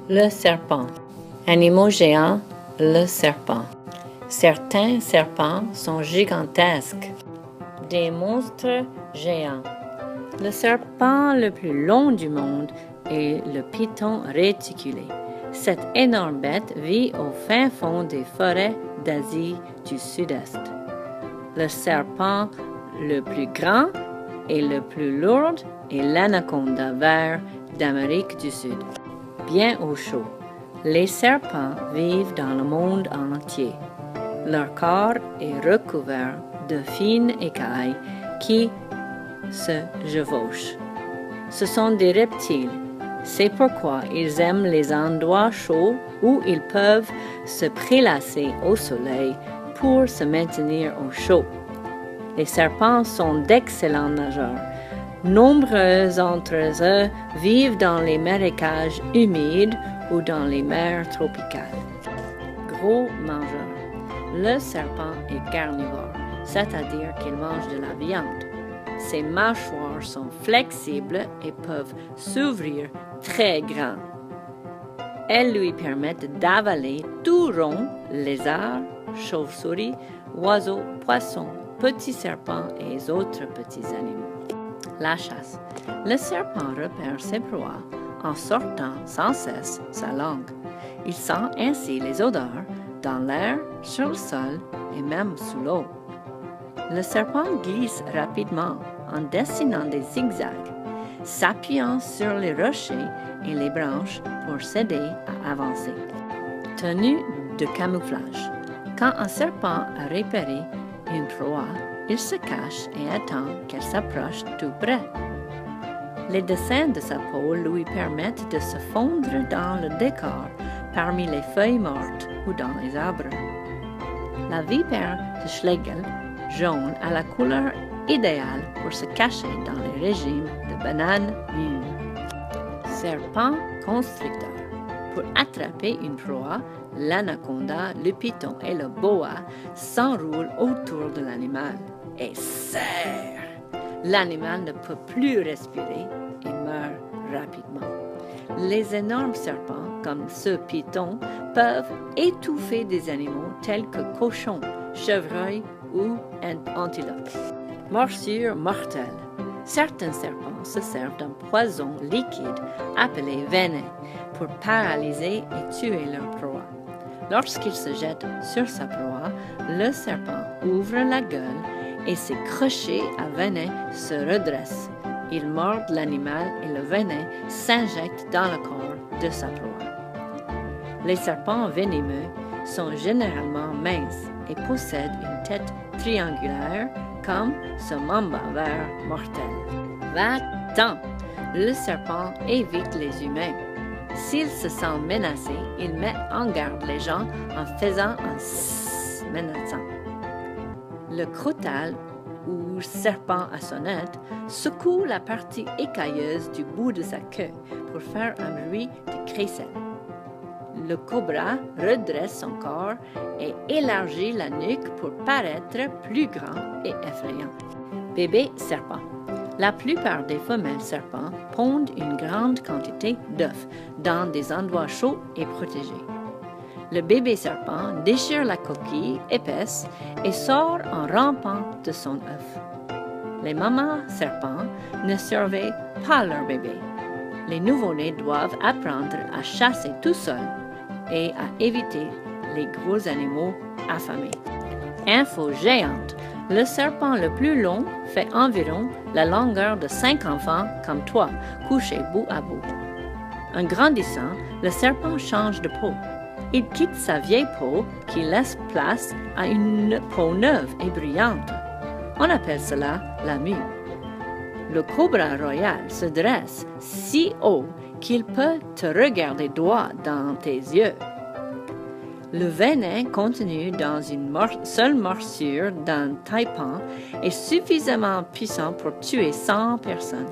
Le serpent. Animaux géants, le serpent. Certains serpents sont gigantesques. Des monstres géants. Le serpent le plus long du monde est le python réticulé. Cette énorme bête vit au fin fond des forêts d'Asie du Sud-Est. Le serpent le plus grand et le plus lourd est l'anaconda vert d'Amérique du Sud. Bien au chaud, les serpents vivent dans le monde entier. Leur corps est recouvert de fines écailles qui se chevauchent. Ce sont des reptiles. C'est pourquoi ils aiment les endroits chauds où ils peuvent se prélasser au soleil pour se maintenir au chaud. Les serpents sont d'excellents nageurs. Nombreux d'entre eux vivent dans les marécages humides ou dans les mers tropicales. Gros mangeurs. Le serpent est carnivore, c'est-à-dire qu'il mange de la viande. Ses mâchoires sont flexibles et peuvent s'ouvrir très grand. Elles lui permettent d'avaler tout rond, lézards, chauves-souris, oiseaux, poissons, petits serpents et autres petits animaux. La chasse. Le serpent repère ses proies en sortant sans cesse sa langue. Il sent ainsi les odeurs dans l'air, sur le sol et même sous l'eau. Le serpent glisse rapidement en dessinant des zigzags, s'appuyant sur les rochers et les branches pour s'aider à avancer. Tenue de camouflage. Quand un serpent a repéré une proie, il se cache et attend qu'elle s'approche tout près. Les dessins de sa peau lui permettent de se fondre dans le décor parmi les feuilles mortes ou dans les arbres. La vipère de Schlegel, jaune, a la couleur idéale pour se cacher dans les régimes de bananes mûres. Serpent constricteur. Pour attraper une proie, l'anaconda, le python et le boa s'enroulent autour de l'animal et serrent. L'animal ne peut plus respirer et meurt rapidement. Les énormes serpents, comme ce python, peuvent étouffer des animaux tels que cochons, chevreuils ou antilopes. Morsure mortelle. Certains serpents se servent d'un poison liquide appelé venin pour paralyser et tuer leur proie. Lorsqu'il se jette sur sa proie, le serpent ouvre la gueule et ses crochets à venin se redressent. Il mord l'animal et le venin s'injecte dans le corps de sa proie. Les serpents venimeux sont généralement minces et possèdent une tête triangulaire comme ce mamba vert mortel. Va-t'en! Le serpent évite les humains. S'il se sent menacé, il met en garde les gens en faisant un sss menaçant. Le crotal, ou serpent à sonnette, secoue la partie écailleuse du bout de sa queue pour faire un bruit de crécelle. Le cobra redresse son corps et élargit la nuque pour paraître plus grand et effrayant. Bébé serpent. La plupart des femelles serpents pondent une grande quantité d'œufs dans des endroits chauds et protégés. Le bébé serpent déchire la coquille épaisse et sort en rampant de son œuf. Les mamans serpents ne surveillent pas leur bébé. Les nouveau-nés doivent apprendre à chasser tout seuls et à éviter les gros animaux affamés. Info géante. Le serpent le plus long fait environ la longueur de 5 enfants comme toi, couchés bout à bout. En grandissant, le serpent change de peau. Il quitte sa vieille peau qui laisse place à une peau neuve et brillante. On appelle cela la mue. Le cobra royal se dresse si haut qu'il peut te regarder droit dans tes yeux. Le venin contenu dans une seule morsure d'un taipan est suffisamment puissant pour tuer 100 personnes.